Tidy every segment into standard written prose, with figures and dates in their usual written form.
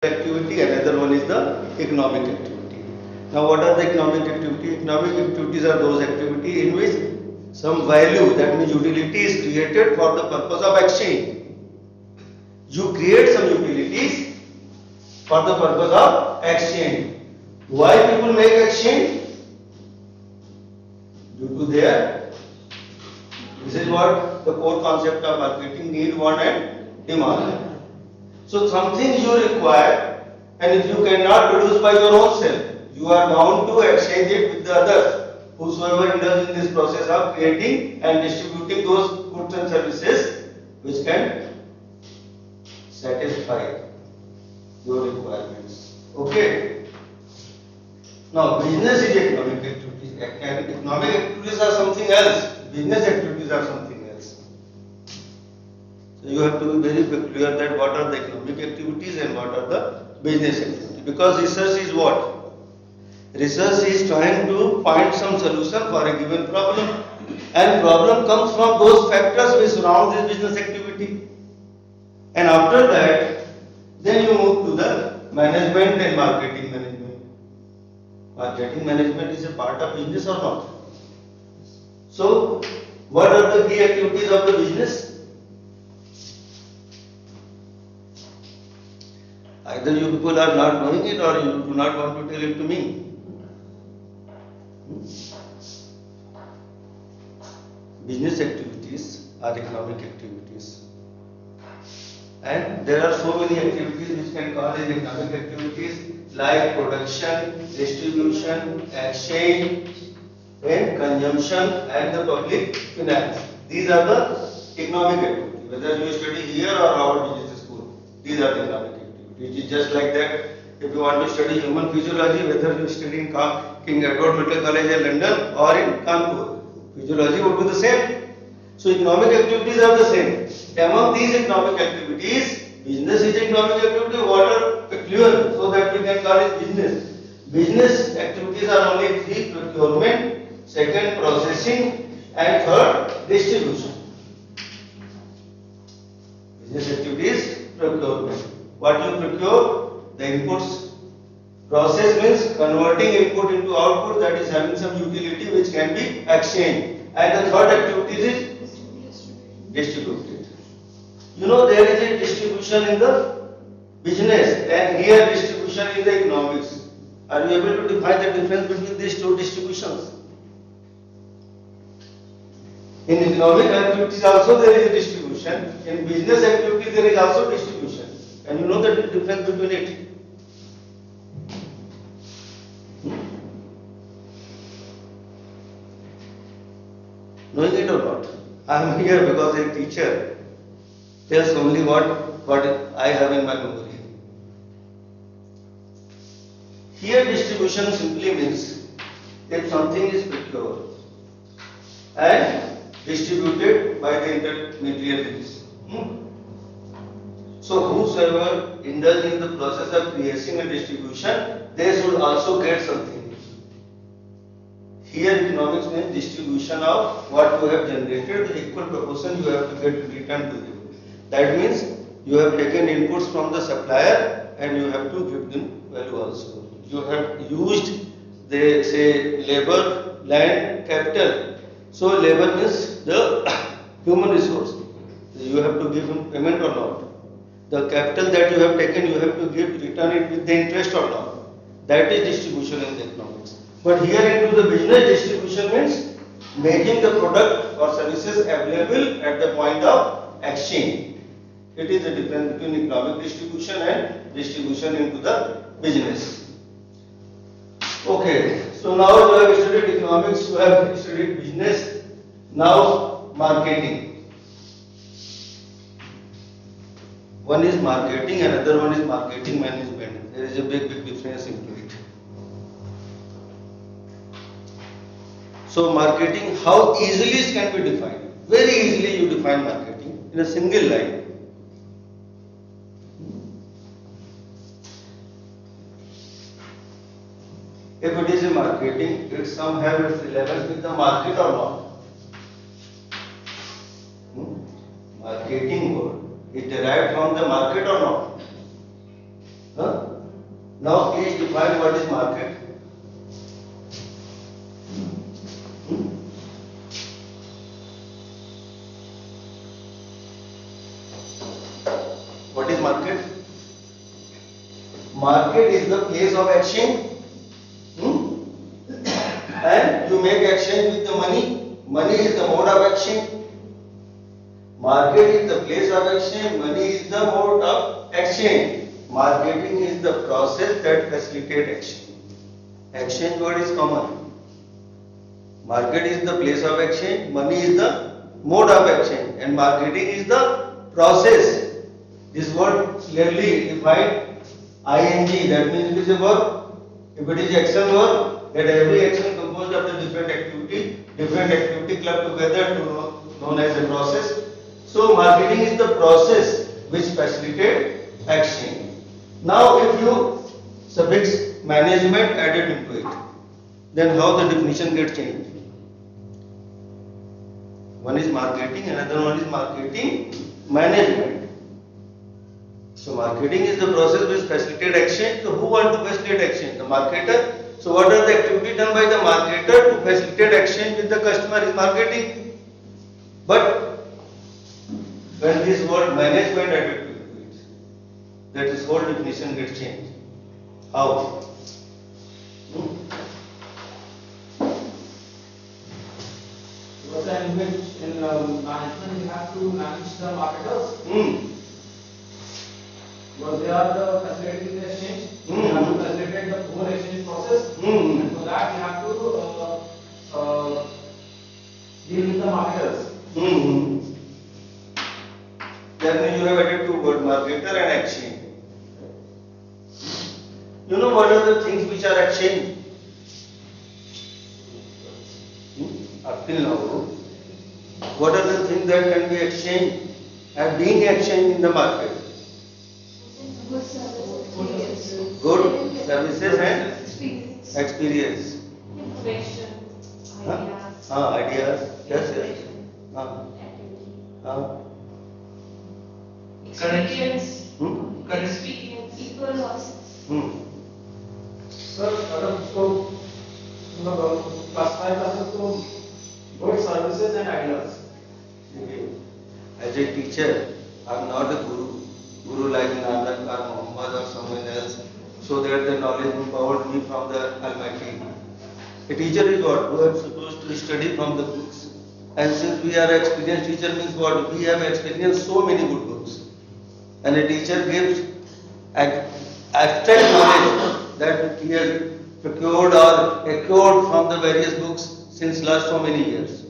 activity, another one is the economic activity. Now, what are the economic activity? Economic activities are those activity in which some value, that means utility, is created for the purpose of exchange. You create some utilities for the purpose of exchange. Why people make exchange? Due to their, this is what the core concept of marketing: need, want and demand. So something you require, and if you cannot produce by your own self, you are bound to exchange it with the others, whosoever indulge in this process of creating and distributing those goods and services which can satisfy your requirements. Okay. Now, business is economic activities, and economic activities are something else. Business activities are something else. So you have to be very clear that what are the economic activities and what are the business activities. Because research is what? Research is trying to find some solution for a given problem, and problem comes from those factors which surround this business activity. And after that, then you move to the management and marketing management. Marketing management is a part of business or not? So, what are the key activities of the business? Either you people are not knowing it or you do not want to tell it to me. Business activities are economic activities. And there are so many activities which can call as economic activities, like production, distribution, exchange, and consumption, and the public finance. These are the economic activities. Whether you study here or our business school, these are the economic activities. It is just like that. If you want to study human physiology, whether you study in King Edward Medical College in London or in Kanpur, physiology would be the same. So economic activities are the same. Among these economic activities, business is economic activity. What are peculiar, so that we can call it business. Business activities are only three: procurement, second processing, and third distribution. Business activities: procurement. What you procure? The inputs. Process means converting input into output, that is having some utility which can be exchanged. And the third activity is distributed. You know, there is a distribution in the business and here distribution in the economics. Are you able to define the difference between these two distributions? In economic activities also there is a distribution. In business activities there is also distribution. And you know the difference between it? Knowing it or not? I am here because a teacher tells only what I have in my memory. Here distribution simply means if something is procured and distributed by the intermediaries. So whosoever indulge in the process of creation and distribution, they should also get something. Here economics means distribution of what you have generated, the equal proportion you have to get returned to them. That means you have taken inputs from the supplier and you have to give them value also. You have used, they say, labor, land, capital. So labor means the human resource. You have to give him payment or not. The capital that you have taken, you have to return it with the interest or not. That is distribution in the economics. But here into the business, distribution means making the product or services available at the point of exchange. It is the difference between economic distribution and distribution into the business. Okay, so now you have studied economics, you have studied business. Now marketing. One is marketing, another one is marketing management. There is a big difference into it. So marketing, how easily it can be defined? Very easily you define marketing in a single line. If it is a marketing, it somehow its relevance with the market or not? Marketing word, it derived from the market or not? Huh? Now please define what is market. What is market? Market is the place of exchange. And you make exchange with the money. Money is the mode of exchange. Market is the place of exchange. Money is the mode of exchange. Marketing is the process that facilitates exchange. Exchange word is common. Market is the place of exchange. Money is the mode of exchange. And marketing is the process. This word clearly defined. ING, that means it is a verb. If it is action verb, that every action composed of the different activity clubbed together to known as a process. So marketing is the process which facilitates exchange. Now if you suffix management added into it, then how the definition gets changed? One is marketing, another one is marketing management. So marketing is the process which facilitates exchange. So who wants to facilitate exchange? The marketer. So what are the activities done by the marketer to facilitate exchange with the customer is marketing. But when this word management added to it, that this whole definition gets changed. How? Because in management you have to manage the marketers. Because they are the facilitating the exchange. You have to facilitate the whole exchange process. And for that you have to deal with the marketers. Then you have added two words, marketer and exchange. You know what are the things which are exchanged? Up till now, what are the things that can be exchanged and being exchanged in the market? Good services and experience. Information, ideas. Ideas. Yes, yes. Experience. Correct. Experience. People losses. Sir, अगर उसको classify कर सकते good services and ideas. As a teacher, I am not a guru. Guru like Nanak or Muhammad or someone else, so that the knowledge empowered me from the Almighty. A teacher is what? Who is supposed to study from the books. And since we are experienced teacher means what? We have experienced so many good books. And a teacher gives abstract knowledge that he has procured or acquired from the various books since last so many years.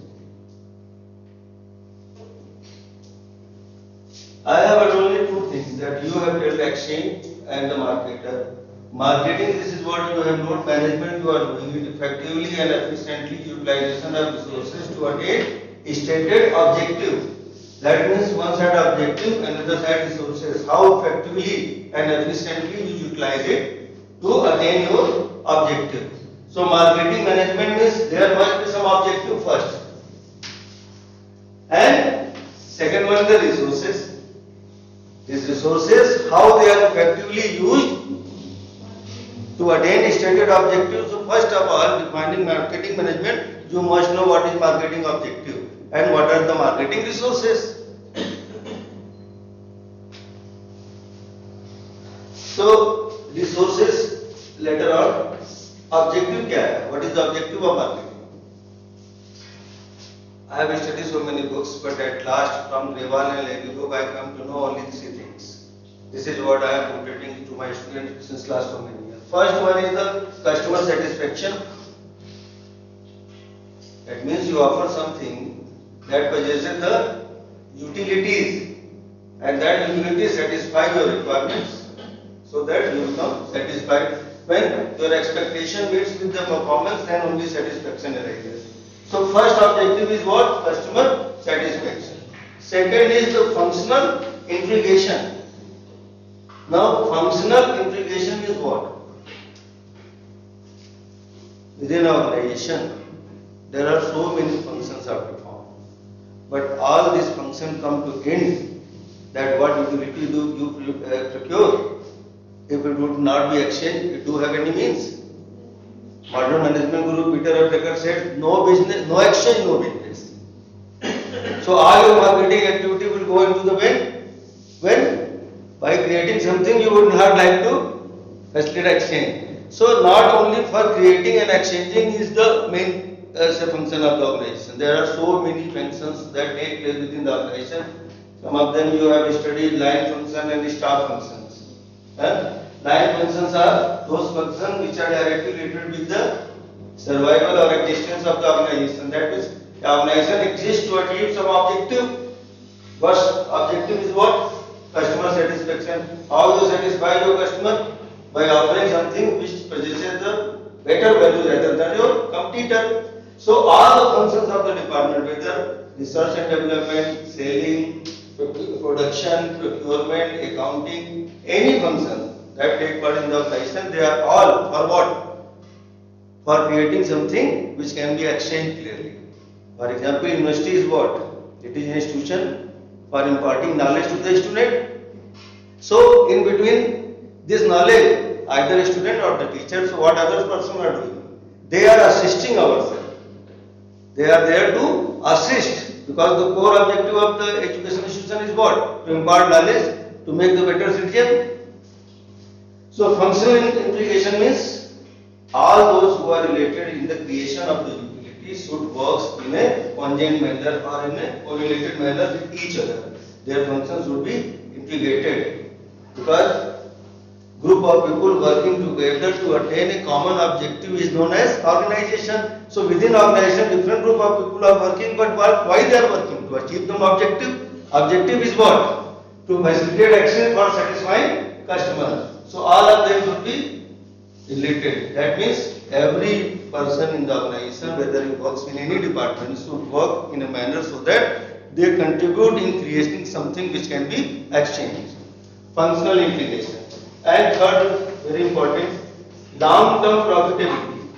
I have only two things that you have built exchange and the marketer. Marketing, this is what you have not management, you are doing it effectively and efficiently utilization of resources to attain stated objective. That means one side objective and other side resources. How effectively and efficiently you utilize it to attain your objective. So marketing management means there must be some objective first. And second one, the resources. These resources, how they are effectively used to attain stated objectives. So first of all, defining marketing management, you must know what is marketing objective and what are the marketing resources. So resources later on, objective क्या है? What is the objective of marketing? I have studied so many books, but at last from Reval and Levico I come to know only three things. This is what I am repeating to my students since last so many years. First one is the customer satisfaction. That means you offer something that possesses the utilities and that utility satisfies your requirements so that you become satisfied. When your expectation meets with the performance, then only satisfaction arises. So first objective is what? Customer satisfaction. Second is the functional integration. Now functional integration is what? Within an organization, there are so many functions are performed. But all these functions come to end that what utility do you procure? if it would not be exchange, it do have any means. Modern management guru Peter F. Drucker said, no business, no exchange, no business. So all your marketing activity will go into the when by creating something you would not like to facilitate exchange. So not only for creating and exchanging is the main function of the organization. There are so many functions that take place within the organization. Some of them you have studied line function and staff functions. Line functions are those functions which are directly related with the survival or existence of the organization. That means the organization exists to achieve some objective. First objective is what? Customer satisfaction. How you satisfy your customer? By offering something which possesses the better value rather than your competitor. So all the functions of the department, whether research and development, selling, production, procurement, accounting, any function that take part in the organization, they are all for what? For creating something which can be exchanged clearly. For example, university is what? It is an institution for imparting knowledge to the student. So in between this knowledge, either a student or the teacher, so what other person are doing? They are assisting ourselves. They are there to assist, because the core objective of the education institution is what? To impart knowledge, to make the better citizen. So functional implication means all those who are related in the creation of the utility should work in a conjoint manner or in a correlated manner with each other. Their functions should be integrated, because group of people working together to attain a common objective is known as organization. So within organization, different group of people are working, but why they are working? To achieve the objective. Objective is what? To facilitate action for satisfying customer. So all of them should be related. That means every person in the organization, whether he works in any department, should work in a manner so that they contribute in creating something which can be exchanged. Functional implication. And third, very important, long-term profitability.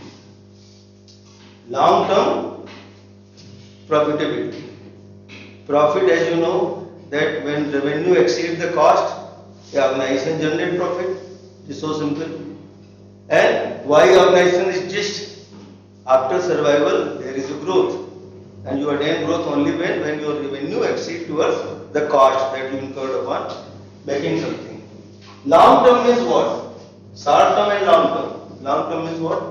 Long-term profitability. Profit, as you know, that when revenue exceeds the cost, the organization generates profit. It is so simple. And why organization exists? After survival, there is a growth. And you attain growth only when your revenue exceeds towards the cost that you incurred upon making something. Long term means what? Short term and long term. Long term means what?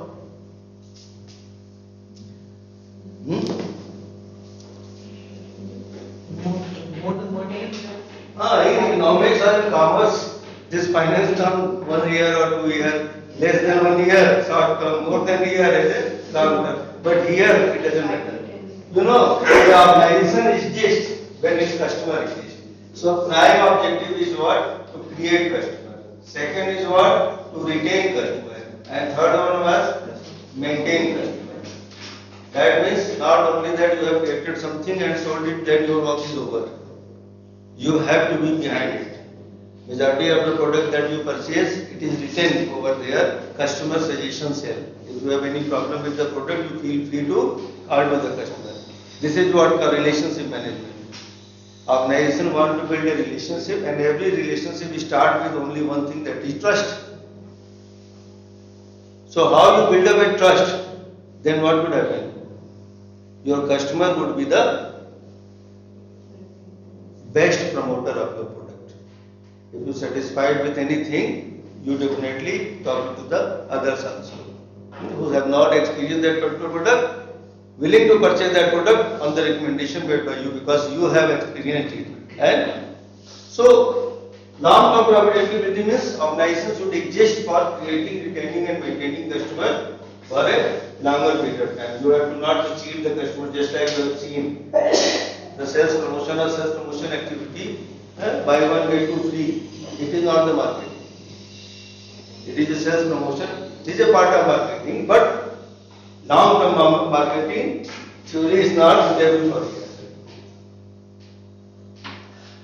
In economics or in commerce, this finance term 1 year or 2 years, less than 1 year, short term, more than a year is a long term. But here it doesn't matter. You know, the organization exists when its customer exists. So prime objective is what? To create customer. Second is what? To retain customer. And third one was maintain customer. That means not only that you have created something and sold it, then your work is over. You have to be behind it. Majority of the product that you purchase, it is written over there, customer suggestion cell. If you have any problem with the product, you feel free to call to the customer. This is what relationship management. Organization want to build a relationship, and every relationship start with only one thing, that is trust. So how you build up a trust, then what would happen? Your customer would be the best promoter of your product. If you satisfied with anything, you definitely talk to the others also, who have not experienced that particular product, willing to purchase that product on the recommendation made by you, because you have experienced it. And so long-term profitability means organization should exist for creating, retaining and maintaining customer for a longer period of time. You have to not cheat the customer, just like you have seen the sales promotion or sales promotion activity, buy one get two free. It is not the marketing. It is a sales promotion. It is a part of marketing, but long-term marketing theory is not suitable for here.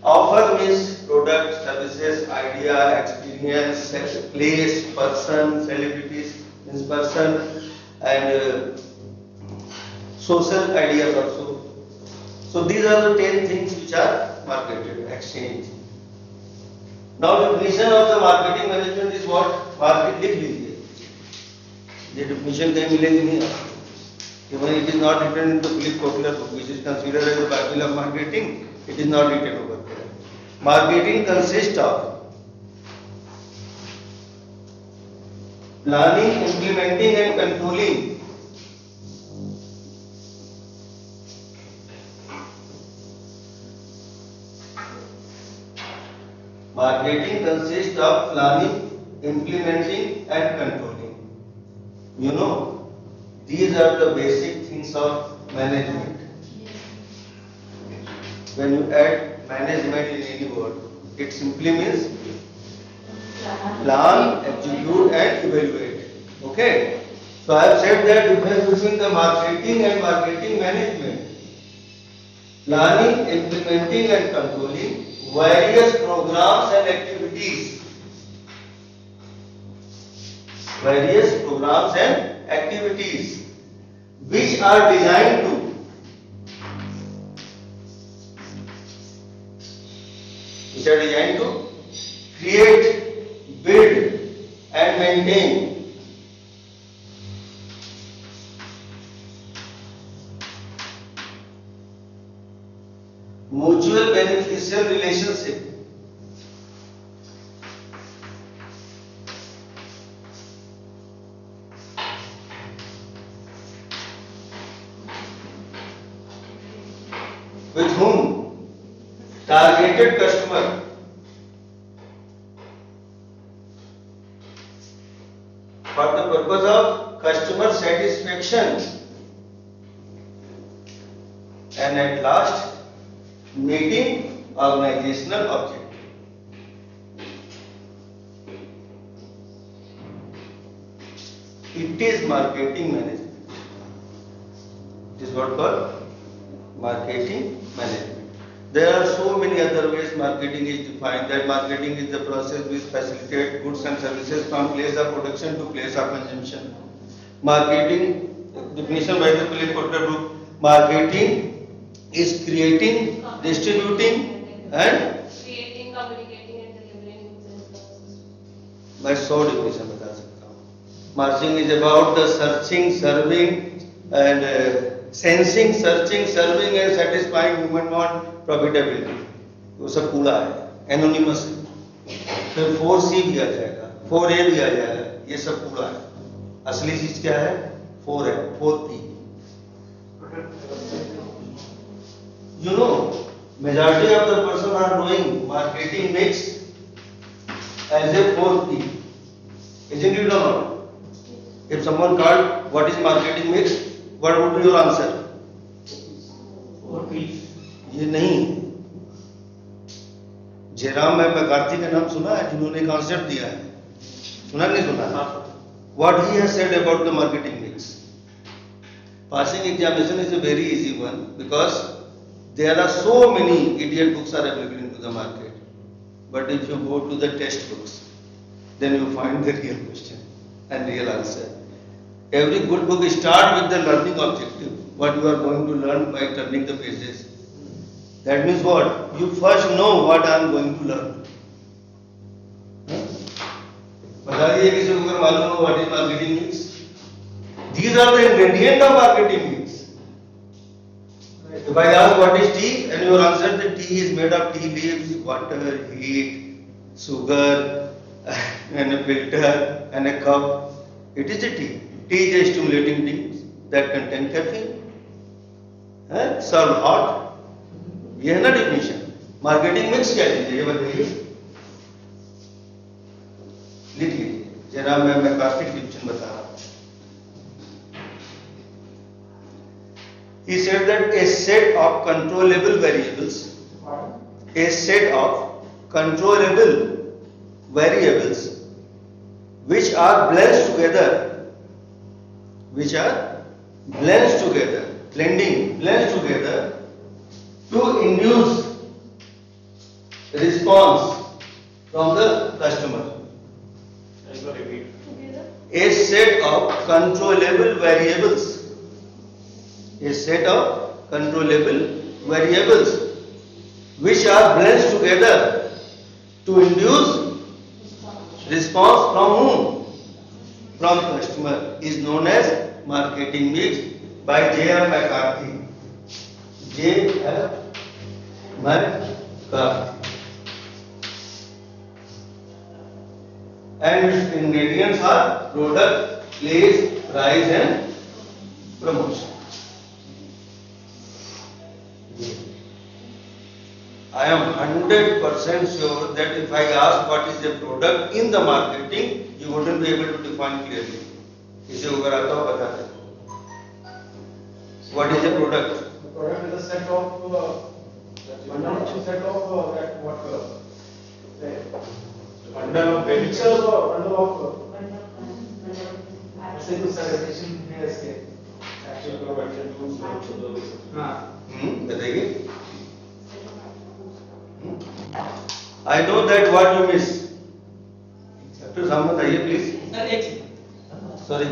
Offer means product, services, idea, experience, place, person, celebrities means person, and social ideas also. So these are the 10 things which are marketed, exchange. Now definition of the marketing management is what? Market लिख लीजिए, ये definition कहीं मिलेगी नहीं आपको, कि भाई it is not written in the Philip Kotler book, which is considered as the Bible of marketing. It is not written over there. Marketing consists of planning, implementing and controlling marketing consists of planning, implementing and controlling. You know, these are the basic things of management. When you add management in any word, it simply means plan, execute and evaluate. Okay? So I have said that difference between the marketing and marketing management. Planning, implementing and controlling various programs and activities. Various programs and activities which are designed to create, build and maintain mutual beneficial relationship with whom targeted customer for the purpose of customer satisfaction and at last meeting organizational objective. It is marketing management. It is what called marketing management. There are so many other ways marketing is defined. That marketing is the process which facilitates goods and services from place of production to place of consumption. Marketing definition by the Philip Kotler book. Marketing is creating, distributing and creating, communicating and delivering goods and services. मैं 100 definition बता सकता हूँ. Marketing is about the searching, serving and sensing, searching, serving and satisfying human want, profitability. वो सब पूरा है, anonymous है. फिर 4C भी आ जाएगा, 4A भी आ जाएगा, ये सब पूरा है. असली चीज क्या है? 4 है, 4P. You know, majority of the person are doing marketing mix as a 4P. Isn't it or not? If someone called what is marketing mix, what would be your answer? 4P. ये नहीं. Jairam McCarthy का नाम सुना है, जिन्होंने concept दिया है? सुना नहीं सुना? What he has said about the marketing mix. Passing examination is a very easy one because there are so many idiot books are available into the market. But if you go to the textbooks, then you find the real question and real answer. Every good book starts with the learning objective. What you are going to learn by turning the pages. That means what? You first know what I am going to learn. बता दीजिए किसी को अगर मालूम हो what is marketing mix. These are the ingredients of marketing mix. If I ask what is tea and your answer that tea is made of tea leaves, water, heat, sugar and a filter and a cup, it is a tea. Tea is a stimulating drink that contain caffeine. Served hot. ये है ना definition. Marketing mix क्या चीज है ये बताइए. लिख लीजिए. जरा मैं मैकार्थी डिफिनेशन बता रहा हूँ. He said that a set of controllable variables, a set of controllable variables which are blended together, blends together to induce response from the customer. A set of controllable variables. A set of controllable variables which are blended together to induce response from whom? From customer is known as marketing mix by J.M. McCarthy. J.M. McCarthy. And its ingredients are product, place, price and promotion. I am 100% sure that if I ask what is a product in the marketing, you wouldn't be able to define clearly. इसे ऊपर आता हो बता दे. What is a product? The product is a set of that what bundle of pictures or bundle of say to certification ASK actual production tools. बताइए. I know that what you miss. Dr. Sam बताइए please. Sir एक चीज Sorry.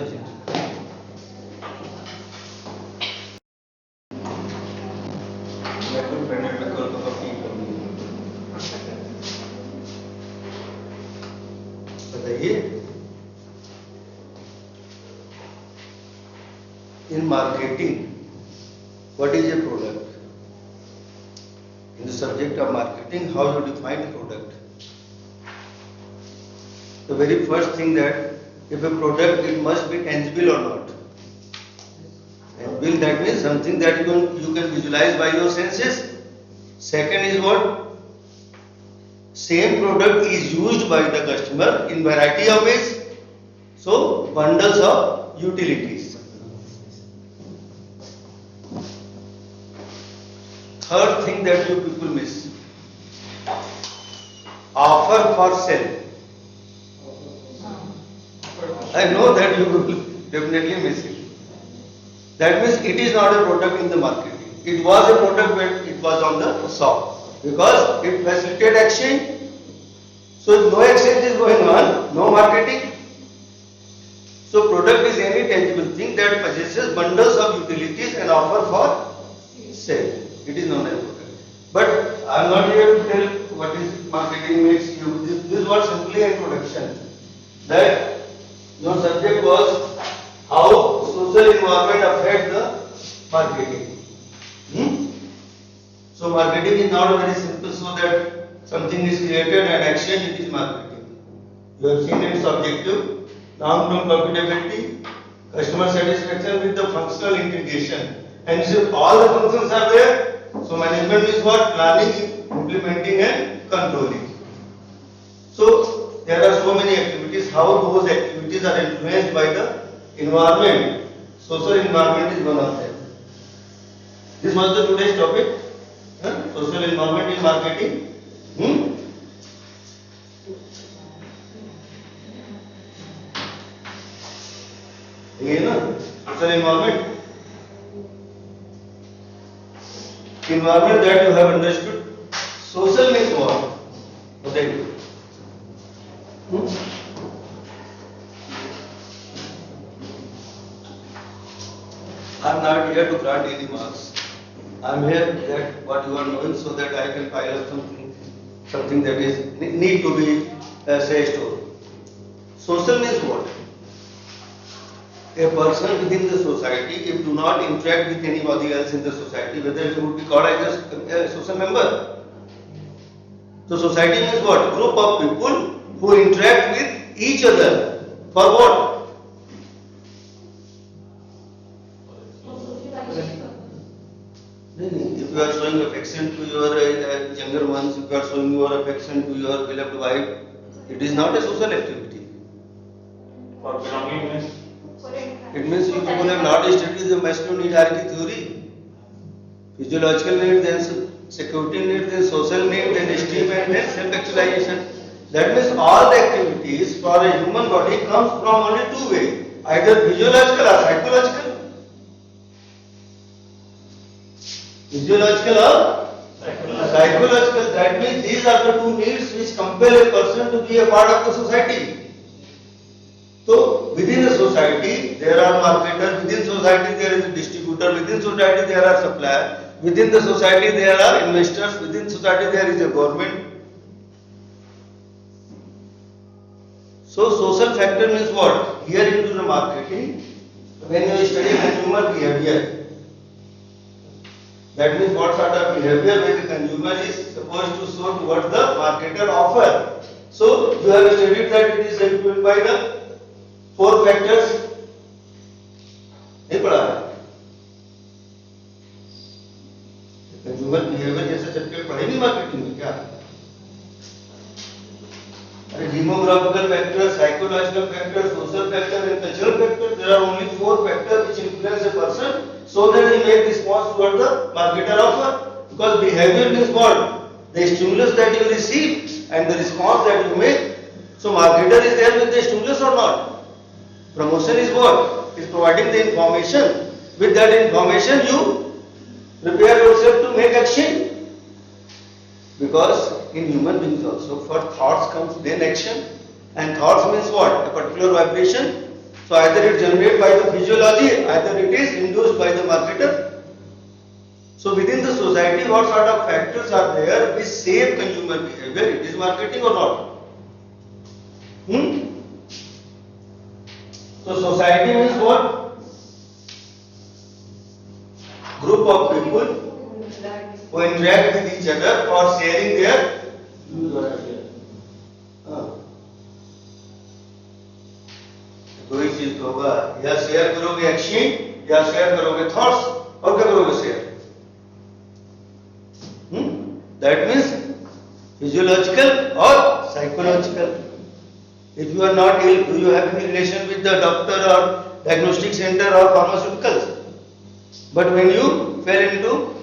मैं तो पेनेट में call को की बताइए. In marketing, what is a product? In the subject of marketing, how you define a product? The very first thing that if a product, it must be tangible or not. Tangible, that means something that you can visualize by your senses. Second is what? Same product is used by the customer in variety of ways. So bundles of utilities. Third thing that you people miss. Offer for sale. I know that you will definitely miss it. That means it is not a product in the market. It was a product when it was on the shop because it facilitated exchange. So if no exchange is going on, no marketing. So product is any tangible thing that possesses bundles of utilities and offer for sale. It is known as product. But I am not here to tell what is marketing makes you. This was simply an introduction. That your subject was how social environment affect the marketing. So marketing is not very simple so that something is created and action it is marketing. You have seen its objective, long-term profitability, customer satisfaction with the functional integration. And if all the functions are there, so management is what? Planning, implementing and controlling. So there are so many activities, how those activities are influenced by the environment. Social environment is one of them. This was the today's topic. Social environment in marketing. ये ना social environment. Environment that you have understood. Social means what? बताइए. I am not here to grant any marks. I am here that what you are knowing so that I can pile up something that is need to be said to. Social means what? A person within the society, if do not interact with anybody else in the society, whether he would be called as a social member. So society means what? Group of people who interact with each other. For what? If you are showing affection to your younger ones, if you are showing your affection to your beloved wife, it is not a social activity. For belonging. It means you people have not studied the masculine hierarchy theory. Physiological need, then security need, then social need, then esteem and then self-actualization. That means all the activities for a human body comes from only two ways, either physiological or psychological. Physiological or psychological. That means these are the two needs which compel a person to be a part of the society. So within a society there are marketers, within society there is a distributor, within society there are suppliers, within the society there are investors, within society there is a government. factor means what? Here into the marketing, when you study consumer behavior, that means what sort of behavior when the consumer is supposed to show towards the marketer offer. So you have studied that it is influenced by the 4 factors. नहीं पढ़ा है? Consumer behaviour जैसे chapter पढ़े नहीं marketing में क्या? अरे demographical factor, psychological factor, social factor and cultural factor. There are only 4 factors which influence a person so that he make response toward the marketer offer. Because behavior means what? The stimulus that you receive and the response that you make. So marketer is there with the stimulus or not? Promotion is what? Is providing the information. With that information you prepare yourself to make action. Because in human beings also, for thoughts comes then action, and thoughts means what? A particular vibration. So either it generated by the physiology, either it is induced by the marketer. So within the society, what sort of factors are there which shape consumer behavior? It is marketing or not? So society means what? Group of people who interact with each other for sharing their views or ideas. दो ही चीज तो होगा, या share करोगे action या share करोगे thoughts, और क्या करोगे share? That means physiological or psychological. If you are not ill, do you have any relation with the doctor or diagnostic center or pharmaceuticals? But when you fell into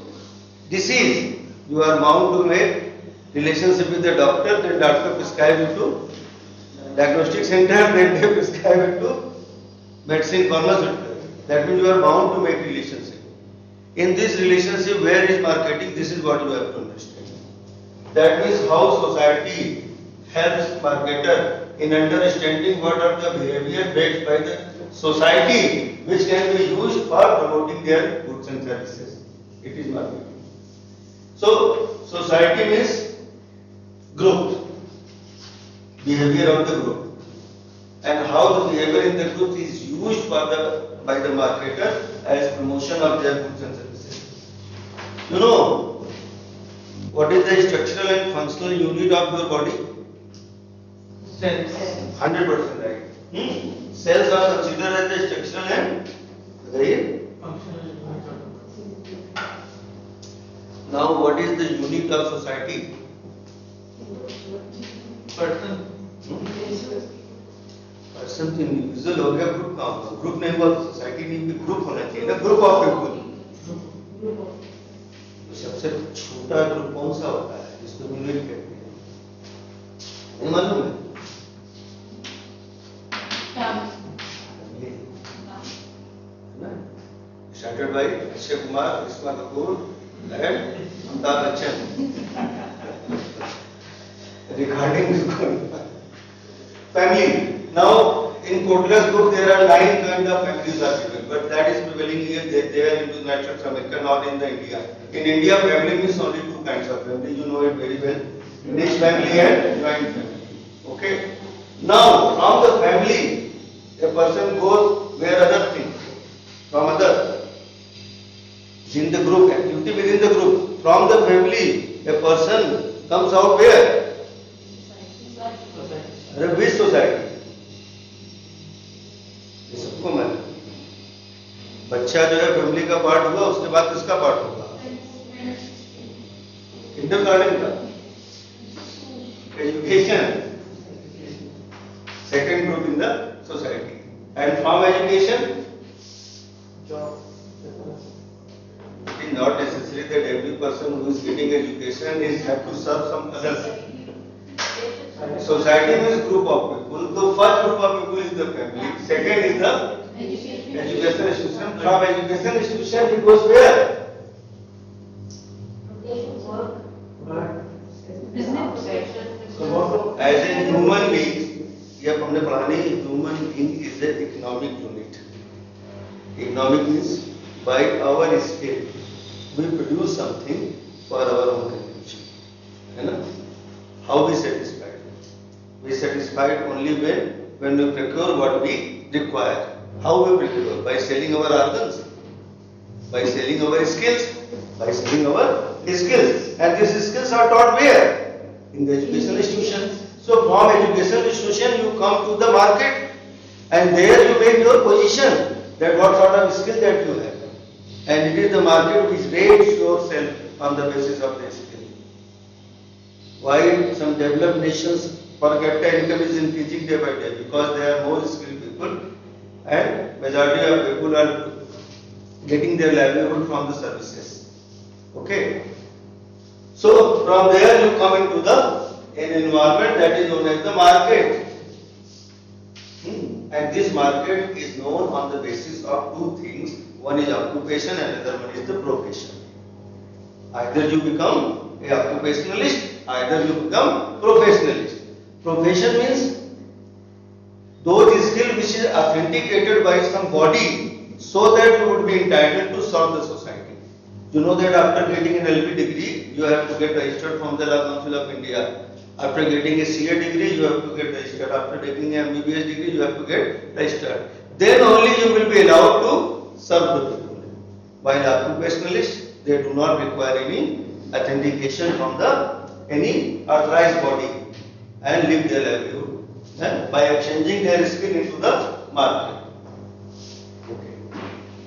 disease, you are bound to make relationship with the doctor, then doctor prescribe you to diagnostic center, then they prescribe you to medicine pharmaceutical. That means you are bound to make relationship. In this relationship, where is marketing? This is what you have to understand. That means how society helps marketer in understanding what are the behavior based by the society which can be used for promoting their goods and services. It is marketing. So society means group, behavior of the group, and how the behavior in the group is used by the marketer as promotion of their goods and services. You know what is the structural and functional unit of your body? Cells. 100% right. Cells are considered as the structural and now what is the unit of society? Person. Person तो individual हो गया, group का होगा, group नहीं हुआ तो society नहीं भी ग्रुप होना चाहिए ना, ग्रुप ऑफ पीपल। तो सबसे छोटा ग्रुप कौन सा होता है जिसको यूनिट कहते हैं? नहीं मालूम है? Started by Akshay Kumar, Karisma Kapoor and Amitabh Bachchan. Regarding family. Now, in Kotler's book, there are 9 kind of families are given, but that is prevailing here. They are in the United America, not in the India. In India, family means only 2 kinds of family. You know it very well. Rich family and joint family. Okay. Now, from the family, a person goes where other things. From other, in the group, activity within the group. From the family, a person comes out where? Which society? ये सबको मालूम। बच्चा जो है family का part हुआ, उसके बाद किसका पार्ट होगा? किंडरगार्टन का। Education second group in the society, and from education Job. it is not necessary that every person who is getting education is have to serve some others. Society means group of people. The first group of people is the family. Second is the education institution. From education institution it goes where? As a human being, ये हमने पढ़ा नहीं, human being is an economic unit. Economic means by our skill we produce something for our own consumption. है ना? How we satisfied? We satisfied only when when we procure what we require. How we procure? By selling our organs, by selling our skills, by selling our skills. And these skills are taught where? In the educational institution. So from educational institution you come to the market, and there you make your position, that what sort of skill that you have. And it is the market which rates yourself on the basis of the skill. Why some developed nations per capita income is increasing day by day? Because there are more skilled people, and majority of people are getting their livelihood from the services. Okay. So from there you come into an environment that is known as the market. And this market is known on the basis of two things. One is occupation and another one is the profession. Either you become a occupationalist, either you become professionalist. Profession means those skills which is authenticated by some body, so that you would be entitled to serve the society. You know that after getting an LP degree, you have to get registered from the Law Council of India. After getting a CA degree, you have to get registered. After taking an MBBS degree, you have to get registered. Then only you will be allowed to serve the people. While occupationalists, they do not require any authentication from any authorized body and live their livelihood by exchanging their skill into the market. Okay.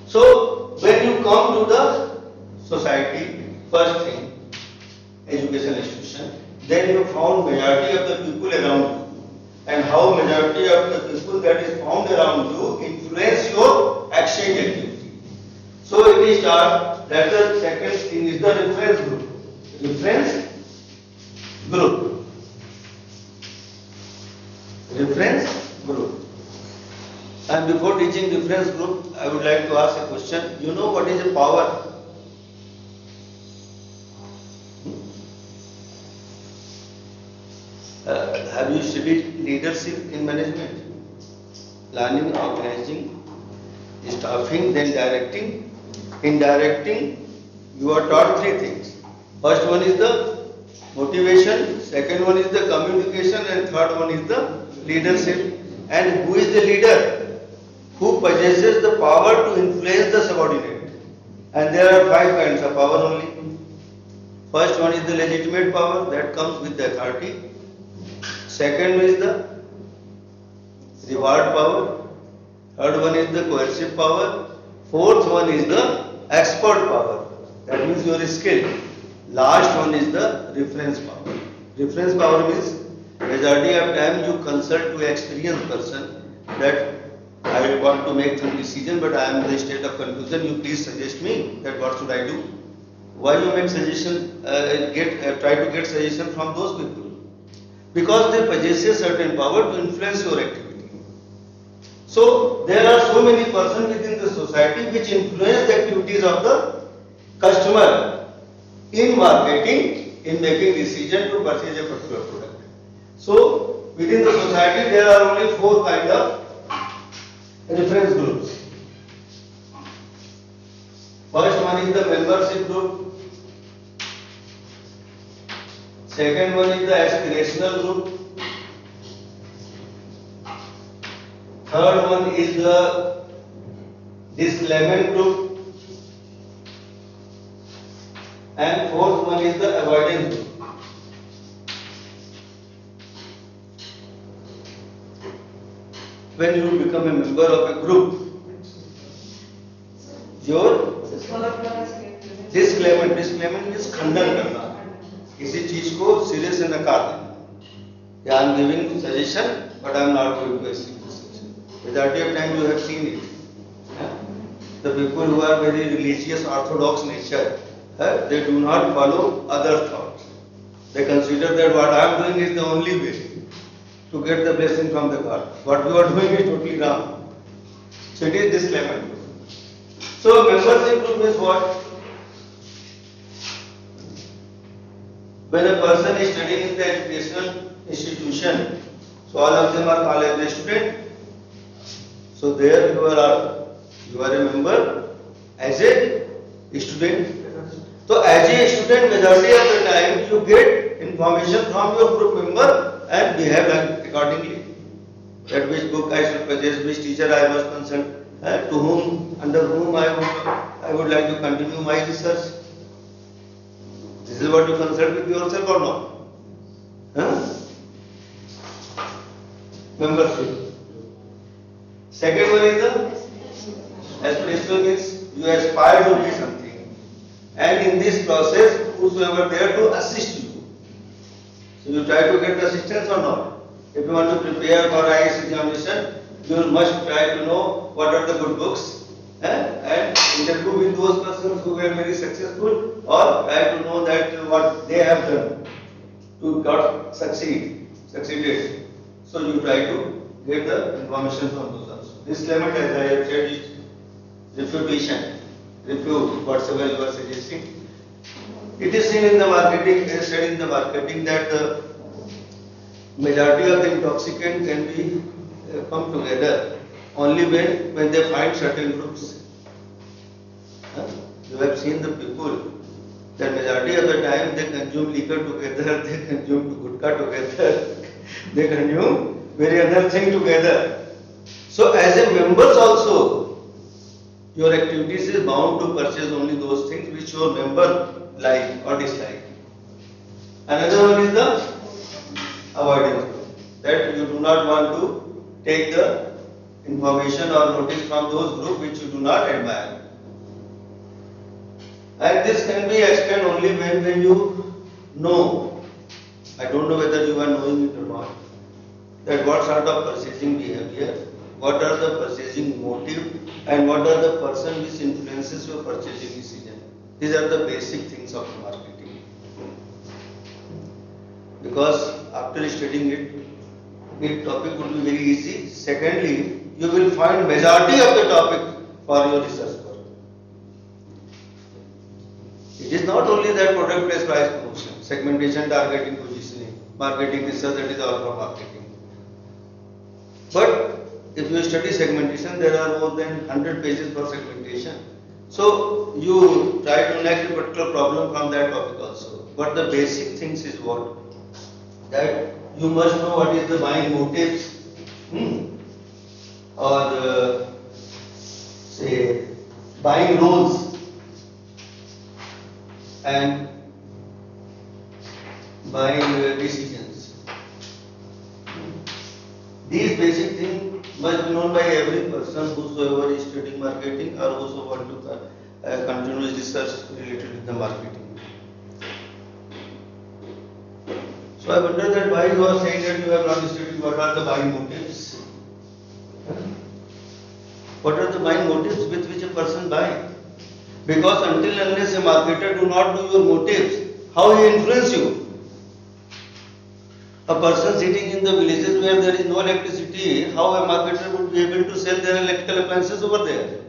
So when you come to the society, first thing, educational institution, then you found majority of the people around you, and how majority of the people that is found around you influence your exchange activity. So it is taught that the second thing is the reference group. Reference group. Reference group. And before teaching reference group, I would like to ask a question. You know what is a power? Have you studied leadership in management? Planning, organizing, staffing, then directing. In directing, you are taught three things. First one is the motivation, second one is the communication, and third one is the leadership. And who is the leader? Who possesses the power to influence the subordinate. And there are 5 kinds of power only. First one is the legitimate power that comes with the authority. Second is the reward power. Third one is the coercive power. Fourth one is the expert power. That means your skill. Last one is the reference power. Reference power means majority of time you consult to an experienced person that I want to make some decision, but I am in the state of confusion. You please suggest me that what should I do? Why you make suggestion? Try to get suggestion from those people. Because they possess a certain power to influence your activity. So there are so many persons within the society which influence the activities of the customer in marketing, in making decision to purchase a particular product. So within the society there are only 4 kinds of reference groups. First one is the membership group. Second one is the aspirational group. Third one is the disclaimant group. And fourth one is the avoidance group. When you become a member of a group, your disclaimant means खंडन करना, किसी चीज को सिरे से नकार देना. I am giving suggestion, but I am not going to accept this suggestion. Majority of time you have seen it. The people who are very religious, orthodox nature, they do not follow other thoughts. They consider that what I am doing is the only way to get the blessing from the God. What you are doing is totally wrong. So it is disclaimer. So membership group is what? When a person is studying in the educational institution, so all of them are college students. So there you are a member as a student. So as a student, majority of the time you get information from your group member and behave accordingly. that which book I should purchase, which teacher I must consult, to whom, under whom I would like to continue my research. This is what you consult with yourself or not? Membership. Second one is the aspirational, means you aspire to be something, and in this process, whosoever there to assist you. So you try to get assistance or not? If you want to prepare for IAS examination, you must try to know what are the good books, and interview with those persons who were very successful, or try to know that what they have done to got succeeded. So you try to get the information from those also. This limit, as I have said, is refutation, refute whatsoever you are suggesting. It is seen in the marketing, it is said in the marketing that the majority of the intoxicant can be come together only when they find certain groups. You have seen the people that majority of the time they consume liquor together, they consume gutka together, they consume very other thing together. So as a members also, your activities is bound to purchase only those things which your member like or dislike. Another one is the avoidance, that you do not want to take the information or notice from those groups which you do not admire. And this can be explained only when you know, I don't know whether you are knowing it or not, that what sort of purchasing behavior, what are the purchasing motive, and what are the person which influences your purchasing decision. These are the basic things of marketing. Because after studying it, the topic will be very easy. Secondly, you will find majority of the topic for your research work. It is not only that product place price promotion, segmentation, targeting, positioning, marketing research, that is all from marketing. But if you study segmentation, there are more than 100 pages for segmentation. So you try to next a particular problem from that topic also. But the basic things is what? That you must know what is the buying motives, or say buying rules and buying decisions. These basic things must be known by every person whosoever is studying marketing or whosoever want to continue research related with the marketing. So I wonder that why you are saying that you have not studied what are the buying motives. What are the buying motives with which a person buys? Because until unless a marketer do not know your motives, how he influence you? A person sitting in the villages where there is no electricity, how a marketer would be able to sell their electrical appliances over there?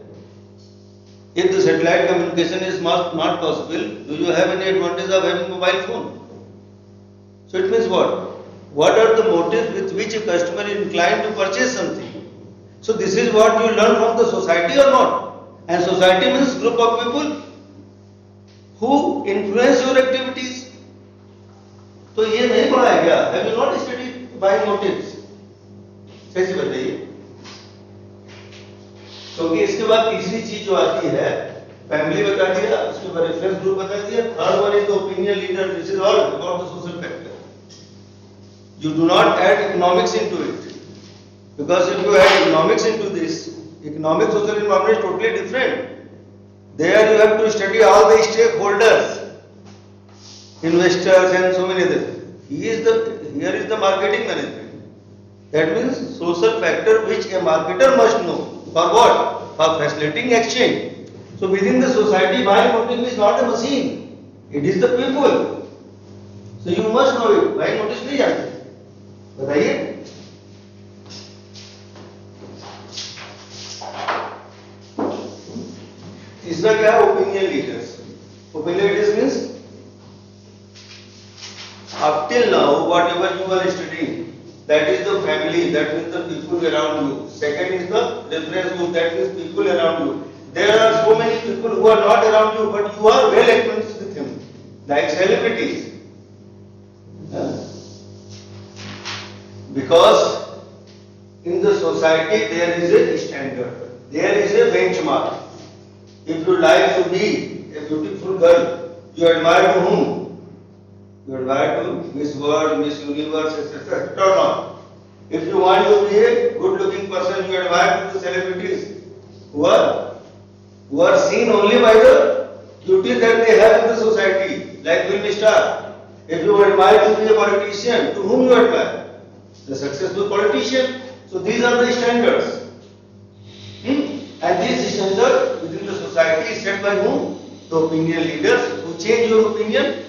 If the satellite communication is not possible, do you have any advantage of having mobile phone? So it means what? What are the motives with which a customer is inclined to purchase something? So this is what you learn from the society or not? And society means group of people who influence your activities. तो ये नहीं पढ़ा है क्या? Have you not studied buying motives? कैसे बताइए? क्योंकि इसके बाद तीसरी चीज जो आती है, फैमिली बता दिया, उसके बाद रेफरेंस ग्रुप बता दिया, third one is the opinion leader. This is all about the social factor. You do not add economics into it, because if you add economics into this, economic social environment is totally different. There you have to study all the stakeholders, investors and so many others. Here is the marketing management. That means social factor which a marketer must know. For what? For facilitating exchange. So within the society, buying motive is not a machine. It is the people. So you must know it. Buying motive नहीं जानते. बताइए. तीसरा क्या है? Opinion leaders. Opinion leaders means up till now whatever you are studying, that is the family, that means the people around you. Second is the reference group, that means people around you. There are so many people who are not around you, but you are well acquainted with him, like celebrities. Because in society there is a standard, there is a benchmark. If you like to be a beautiful girl, you admire to whom? You admire to Miss World, Miss Universe, etc. or not? If you want to be a good looking person, you admire to the celebrities who are seen only by the beauty that they have in the society, like film star. If you admire to be a politician, to whom you admire? The successful politician. So these are the standards. And these standards within the society is set by whom? The opinion leaders who change your opinion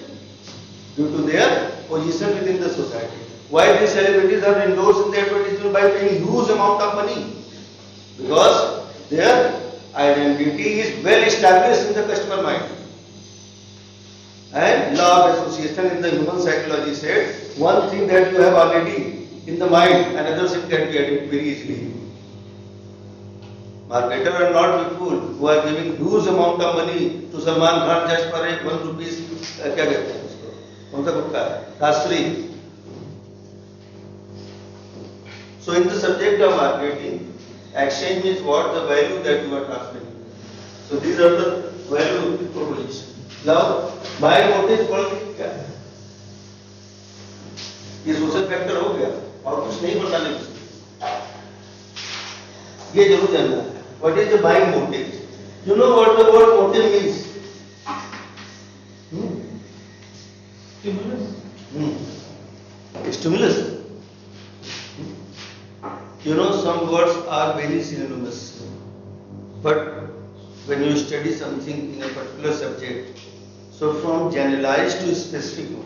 due to their position within the society. Why these celebrities are endorsed in the advertisement by paying huge amount of money? Because their identity is well established in the customer mind. And law of association in the human psychology said, one thing that you have already in the mind, another thing can get it very easily. Marketers are not people who are giving huge amount of money to Salman Khan just for a 1 rupees. क्या कहते हैं उसको? कौन सा गुटखा है? राष्ट्रीय. So in the subject of marketing, exchange means what? The value that you are transferring. So these are the value proposition. Now, buying motive politics क्या है? ये सोशल फैक्टर हो गया और कुछ नहीं बताने की. ये जरूर जानना है. What is the buying motive? You know what the word motive means? Stimulus. Stimulus. You know, some words are very synonymous, but when you study something in a particular subject, so from generalized to specific,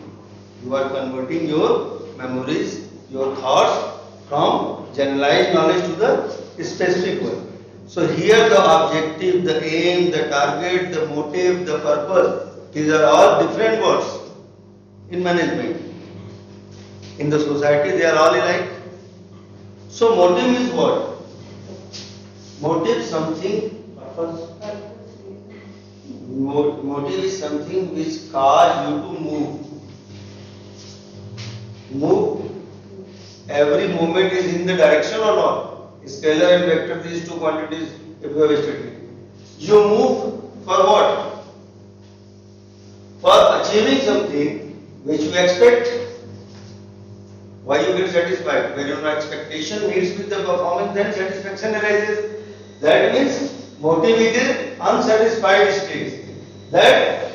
you are converting your memories, your thoughts from generalized knowledge to the specific one. So here the objective, the aim, the target, the motive, the purpose, these are all different words in management. In the society, they are all alike. So motive is what? Motive something, purpose. Motive is something which cause you to move. Move. Every movement is in the direction or not? Scalar and vector, these two quantities, if you have studied. You move for what? For achieving something which you expect. Why you get satisfied? When your expectation meets with the performance, then satisfaction arises. That means motive is an unsatisfied state. That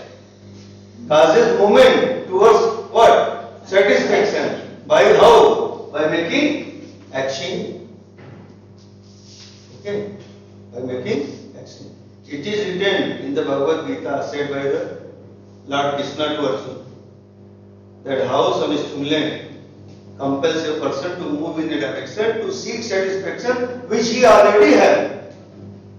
causes movement towards what? Satisfaction. By how? By making action. Okay? By making action. It is written in the Bhagavad Gita, said by the Lord Krishna to Arjuna, that how some stimulant compels a person to move in a direction to seek satisfaction which he already has.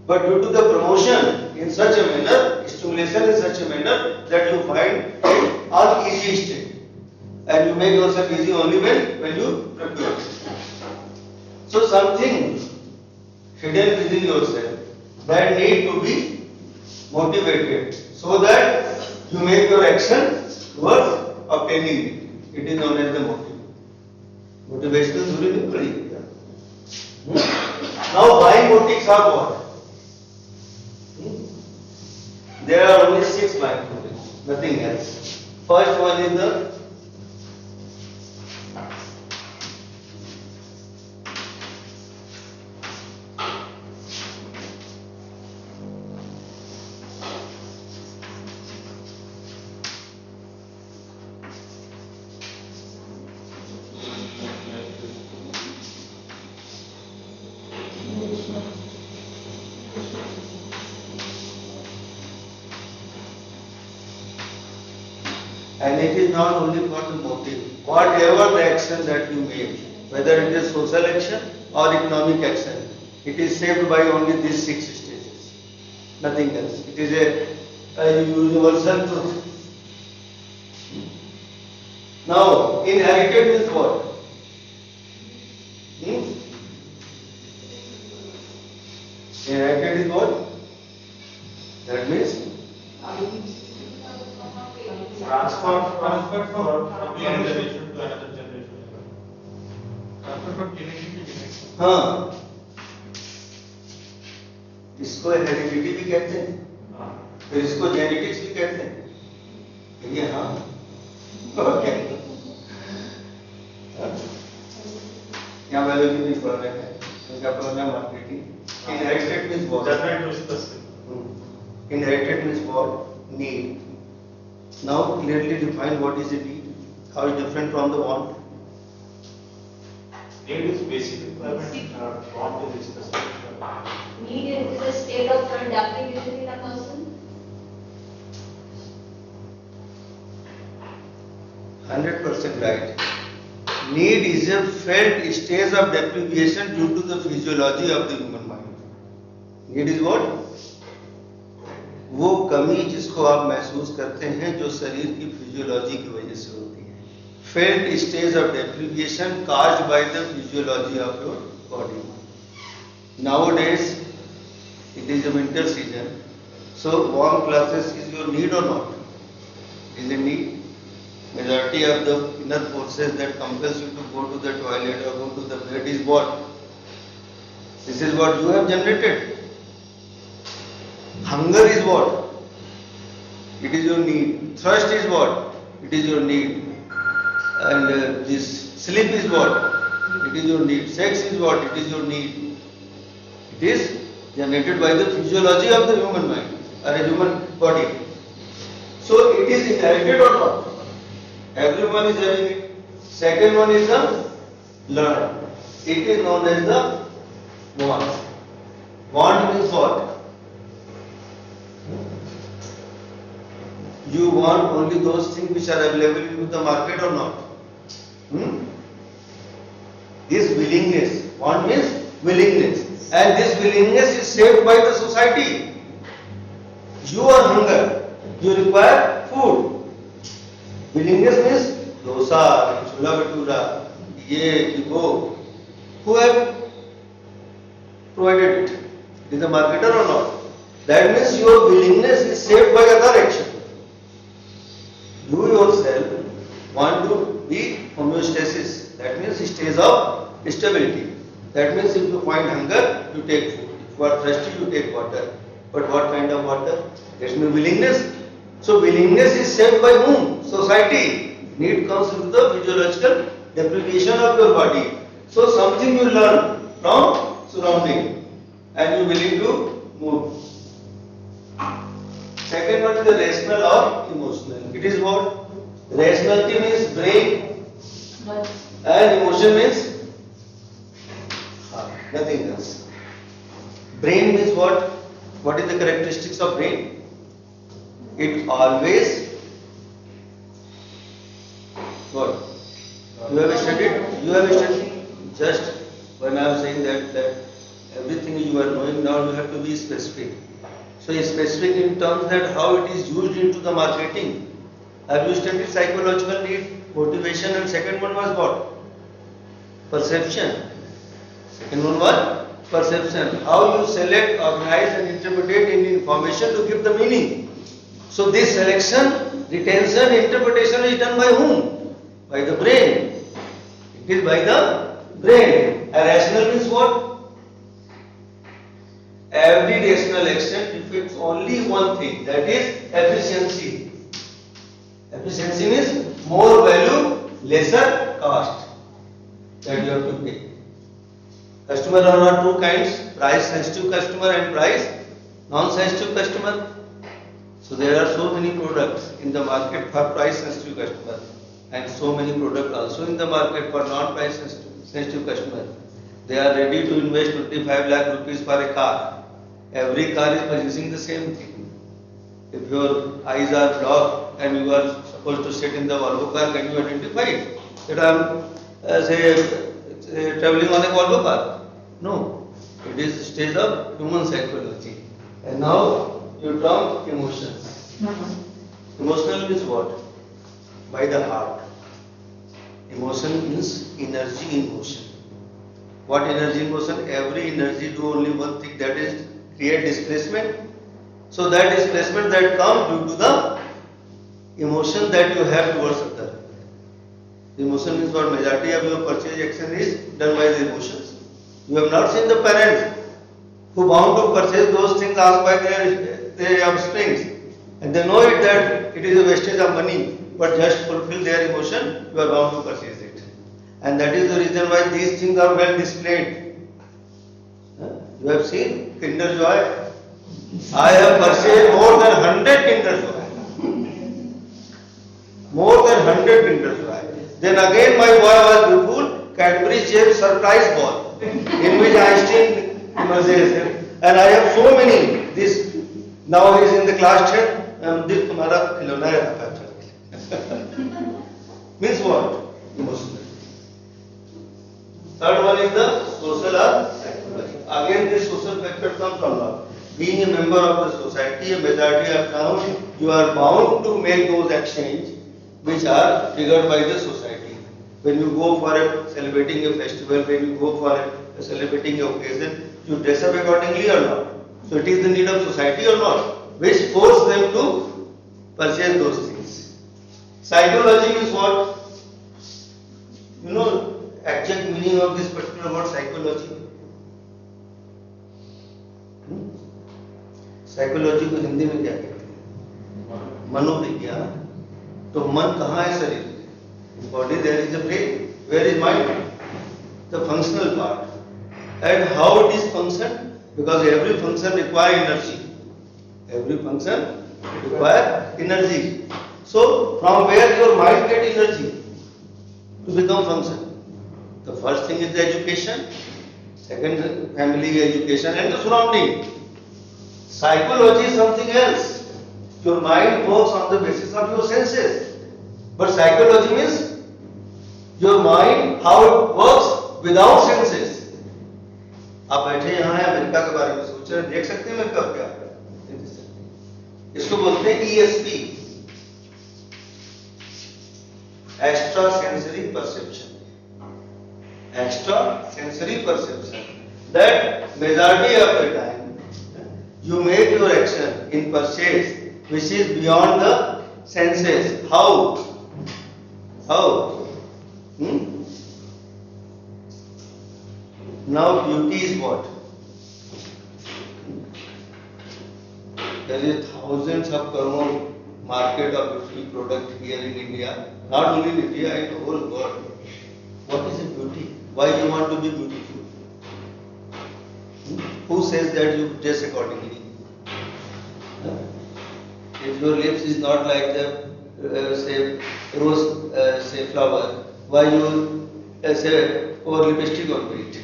But due to the promotion in such a manner, stimulation in such a manner that you find it uneasy state. And you make yourself easy only when you procure. So something hidden within yourself that need to be motivated so that you make your action towards obtaining it. It is known as the motive. Motivational theory नहीं पढ़ी क्या? Now buying motives are what? There are only 6 buying motives, nothing else. First one is the and it is not only for the motive. Whatever the action that you make, whether it is social action or economic action, it is shaped by only these 6 stages. Nothing else. It is a universal truth. Now, inherited means what? Inherited is what? That means Transferred from one generation to another generation. Transfer from generation to generation. हाँ, इसको heredity भी कहते हैं, फिर इसको genetics भी कहते हैं। ये हाँ ओके, यहाँ वैल्यू की भी प्रॉब्लम है, उनका problem marketing. Inherited means what? Inherited means what? Need. Now clearly define what is a need. How is different from the want? Need is basic requirement, want is specific requirement. Need is a state of current application in a person. 100% right. Need is a felt stage of deprivation due to the physiology of the human mind. Need is what? वो कमी जिसको आप महसूस करते हैं जो शरीर की फिजियोलॉजी की वजह से होती है। Felt stage of deprivation caused by the physiology of your body. Nowadays it is a winter season, so warm clothes is your need or not? It is a need. Majority of the inner forces that compels you to go to the toilet or go to the bed is what? This is what you have generated. Hunger is what? It is your need. Thirst is what? It is your need. And this sleep is what? It is your need. Sex is what? It is your need. It is generated by the physiology of the human mind or a human body. So it is inherited or not? Everyone is having it. Second one is the learned. It is known as the want. Want means what? You want only those things which are available in the market or not? This willingness, want means willingness, and this willingness is shaped by the society. You are hunger, you require food. Willingness means dosa, chula bhatura, ye, wo. Who have provided it? Is the marketer or not? That means your willingness is shaped by other action. You yourself want to be homeostasis. That means stage of stability. That means if you find hunger, you take food. If you are thirsty, you take water. But what kind of water? That means willingness. So willingness is shaped by whom? Society. Need comes with the physiological deprivation of your body. So something you learn from surrounding and you willing to move. Second one is the rational or emotional. It is what? Rationality means brain and emotion means nothing else. Brain means what? What is the characteristics of brain? It always what? You have studied. Just when I am saying that everything you are knowing now, you have to be specific. So specific in terms that how it is used into the marketing. Have you studied psychological need, motivation, and second one was what? Perception. Second one was perception. How you select, organize, and interpret in information to give the meaning. So this selection, retention, interpretation is done by whom? By the brain. It is by the brain. A rational means what? Every rational action depicts only one thing, that is efficiency. Efficiency means more value, lesser cost that you have to pay. Customer are not two kinds, price sensitive customer and price non-sensitive customer. So there are so many products in the market for price sensitive customer and so many products also in the market for non-price sensitive customer. They are ready to invest 25 lakh rupees for a car. Every car is purchasing the same thing. If your eyes are blocked and you are supposed to sit in the Volvo car, can you identify it? That I am traveling on a Volvo car? No. It is a stage of human psychology. And now you term emotions. Emotional means what? By the heart. Emotion means energy in motion. What energy in motion? Every energy do only one thing, that is create displacement. So that displacement that comes due to the emotion that you have towards other. Emotion means what? Majority of your purchase action is done by the emotions. You have not seen the parents who bound to purchase those things asked by their offsprings, and they know it that it is a wastage of money, but just fulfill their emotion, you are bound to purchase it. And that is the reason why these things are well displayed. You have seen Kinder Joy? I have purchased more than 100 Kinder Joy. More than 100 Kinder Joy. Then again my boy was beautiful, Cadbury shaped surprise ball, in which Einstein immerses him. And I have so many. This now he is in the class 10. दिल तुम्हारा खिलौना है means what? Emotional. Third one is the social or psychological. Again, this social factor comes from love. Being a member of the society, a majority of town, you are bound to make those exchanges which are triggered by the society. When you go for celebrating a festival, when you go for celebrating an occasion, you dress up accordingly or not. So it is the need of society or not, which force them to purchase those things. Psychology is what? You know, exact meaning of this particular word psychology. Psychology को हिंदी में क्या कहते हैं? मनोविज्ञान. तो मन कहाँ है शरीर में? In body there is a brain. Where is mind? The functional part. And how it is function? Because every function requires energy. Every function requires energy. So from where your mind get energy to become function? The first thing is the education. Second, family education and the surrounding. Psychology is something else. Your mind works on the basis of your senses. But psychology means your mind, how it works without senses. आप बैठे यहाँ हैं, America के बारे में सोच रहे हैं, देख सकते हैं अमेरिका क्या है? इसको बोलते हैं ESP, extra sensory perception. Extra sensory perception. That majority of the time you make your action in purchase which is beyond the senses. How? How? Now beauty is what? There is thousands of crore market of beauty product here in India. Not only in India, in the whole world. What is a beauty? Why you want to be beautiful? Who says that you dress accordingly? If your lips is not like the say rose say flower, why you say pour lipstick on it?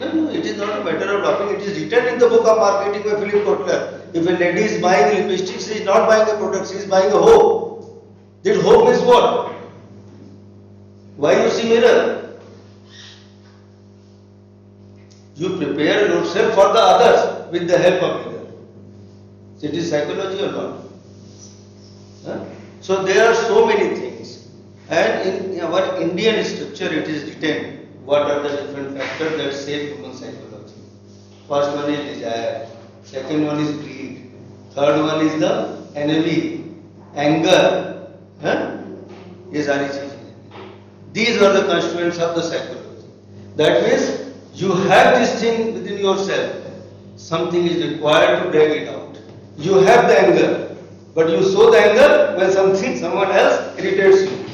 No, it is not a matter of laughing. It is written in the book of marketing by Philip Kotler. If a lady is buying lipstick, she is not buying a product, she is buying a hope. That hope means what? Why you see mirror? You prepare yourself for the others with the help of mirror. So it is psychology or not? So there are so many things. And in our Indian structure it is written what are the different factors that shape human psychology. First one is desire, second one is greed, third one is the envy, anger. ये सारी चीजें. These are the constituents of the psychology. That means you have this thing within yourself. Something is required to drag it out. You have the anger, but you show the anger when someone else irritates you.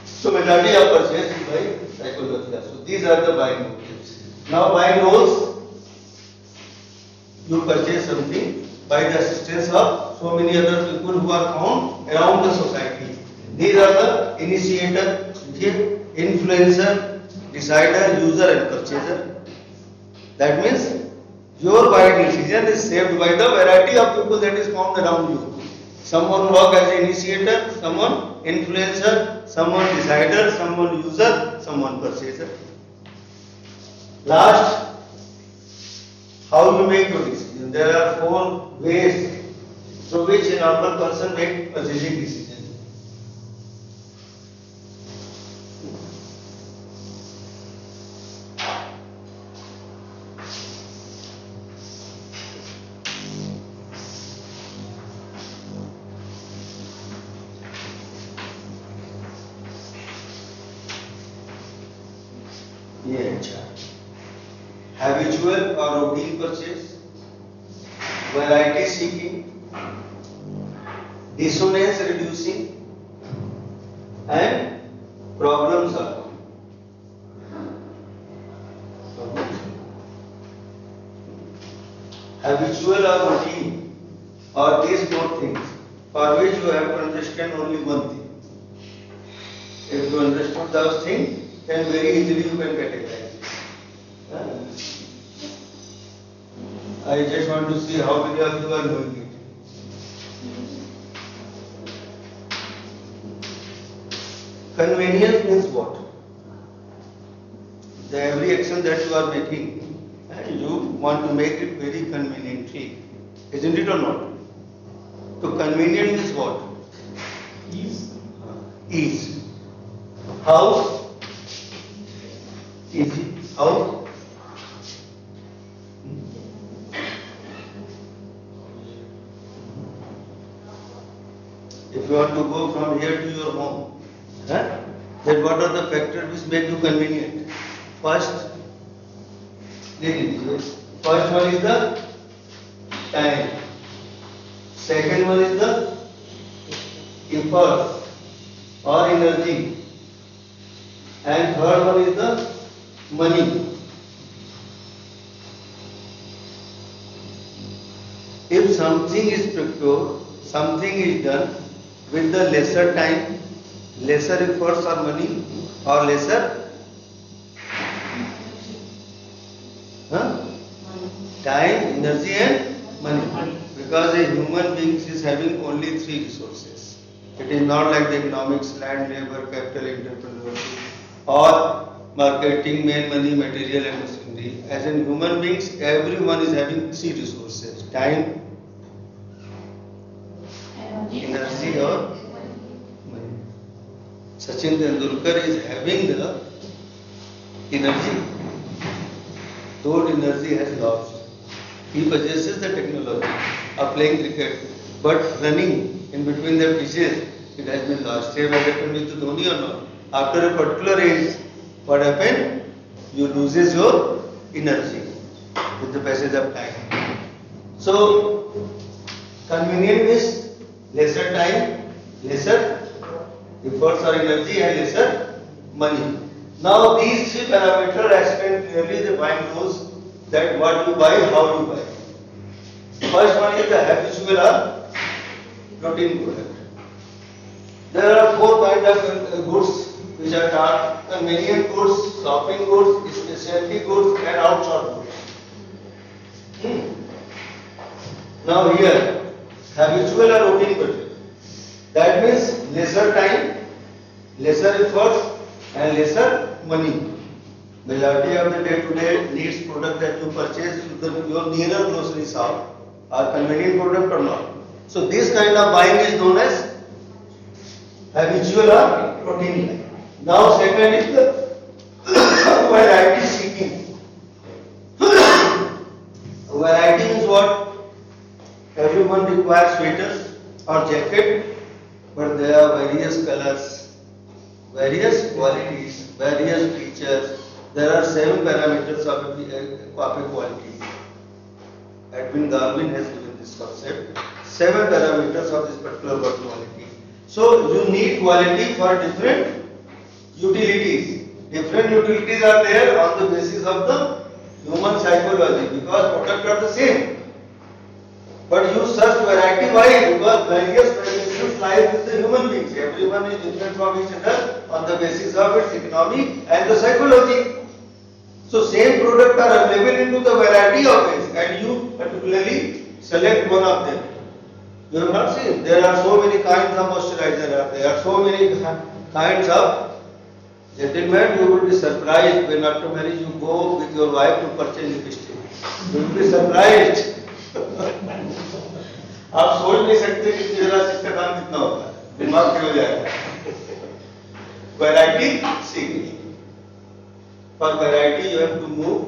So majority of purchase is by psychology. So these are the buying motives. Now buying roles, you purchase something by the assistance of so many other people who are found around the society. These are the initiator, influencer, decider, user and purchaser. That means your buying decision is shaped by the variety of people that is found around you. Someone work as an initiator, someone influencer, someone decider, someone user, someone purchaser. Last, how you make your decision. There are 4 ways through which a normal person makes purchasing decision. ये अच्छा habitual or routine purchase, variety seeking, dissonance reducing, and problem solving. Habitual or routine or these four things for which you have to understand only one thing. If you understood those things, then very easily you can categorize it. I just want to see how many of you are knowing it. Convenience means what? The every action that you are making, and you want to make it very conveniently, isn't it or not? So convenient means what? Ease. Ease. How? Easy. How? If you want to go from here to your home, then what are the factors which make you convenient? First, first one is the time. Second one is the effort or energy. And third one is the money. If something is procured, something is done with the lesser time, lesser efforts or money, or lesser time, energy and money. Because a human being is having only three resources. It is not like the economics, land, labor, capital, entrepreneurship, or marketing, main money, material and machinery. As in human beings, everyone is having three resources: time, energy or money. Sachin Tendulkar is having the energy. Though energy has lost, he possesses the technology of playing cricket, but running in between the pitches, it has been lost. Same has happened with Dhoni or not? After a particular age, what happened? You loses your energy with the passage of time. So, convenient is lesser time, lesser efforts or energy and lesser money. Now these three parameters explain clearly the mind knows that what you buy, how you buy. First one is the habitual or routine product. There are four kinds of goods which are called convenient goods, shopping goods, specialty goods and outsourced goods. Now here, habitual or routine purchase. That means lesser time, lesser efforts and lesser money. Majority of the day-to-day needs product that you purchase to your nearer grocery shop are convenient product or not. So this kind of buying is known as habitual or routine. Now second is the variety seeking. Variety means what? Everyone requires sweaters or jacket, but there are various colors, various qualities, various features. There are 7 parameters of a quality. Edwin Garvin has given this concept. 7 parameters of this particular word quality. So you need quality for different utilities. Different utilities are there on the basis of the human psychology because products are the same. But you search variety, why? Because various parameters lie with the human beings. Everyone is different from each other on the basis of its economy and the psychology. So same product are available into the variety of ways and you particularly select one of them. You have not seen, there are so many kinds of moisturizer, there are so many kinds of, gentlemen, you will be surprised when after marriage you go with your wife to purchase lipstick. You will be surprised. आप सोच नहीं सकते कि जरा इसका दाम कितना होता है, दिमाग फेल हो जाएगा. Variety seeking. For variety, you have to move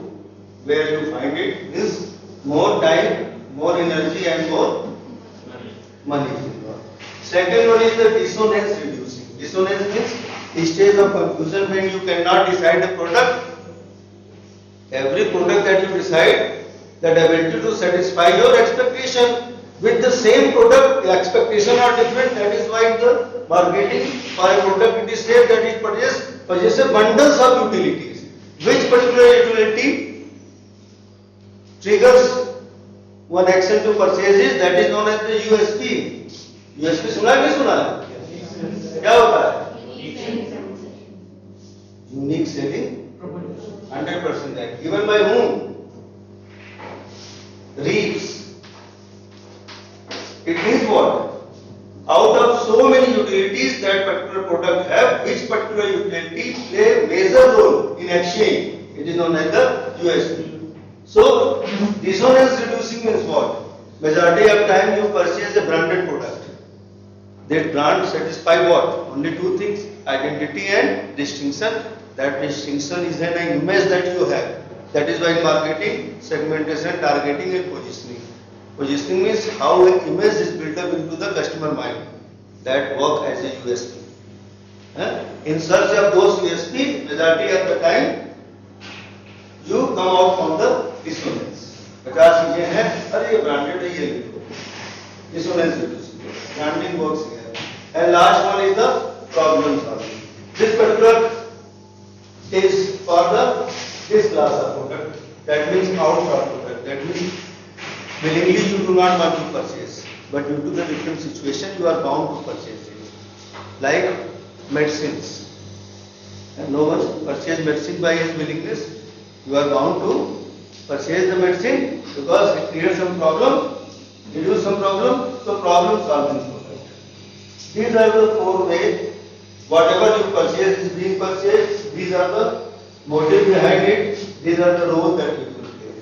where you find it. Means more time, more energy, and more money. Second one is the dissonance reducing. Dissonance means stage of confusion when you cannot decide the product. Every product that you decide, that ability to satisfy your expectation. With the same product, the expectation are different. That is why the marketing for a product it is said that it possesses bundles of utilities. Which particular utility triggers one action to purchase is that is known as the USP. USP सुना है नहीं सुना है? क्या होता है? Unique selling 100% that given by whom? Reeves. It means what? Out of so many utilities that particular product have, which particular utility play a major role in exchange? It is known as the USP. So, dissonance reducing means what? Majority of time you purchase a branded product. That brand satisfy what? Only two things: identity and distinction. That distinction is an image that you have. That is why marketing, segmentation, targeting and positioning. Positioning means how an image is built up into the customer mind. That work as a USP. In search of those USP, majority of the time you come out from the dissonance. 50 चीजें हैं, अरे ये branded है ये लिखो. Dissonance reducing. Branding works here. And last one is the problem solving. This particular is for this class of product. That means outsourced product. That means willingly you do not want to purchase, but due to the different situation you are bound to purchase it. Like medicines, and no one purchase medicine by his willingness. You are bound to purchase the medicine because it creates some problem, reduce some problem, so problem solving product. These are the four ways. Whatever you purchase is being purchased. These are the motive behind it. These are the roles that you will play.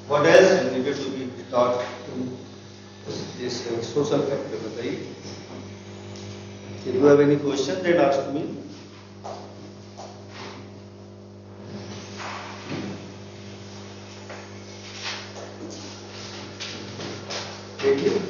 What else needed to be taught in this social factor? If you have any question, then ask me. Thank you.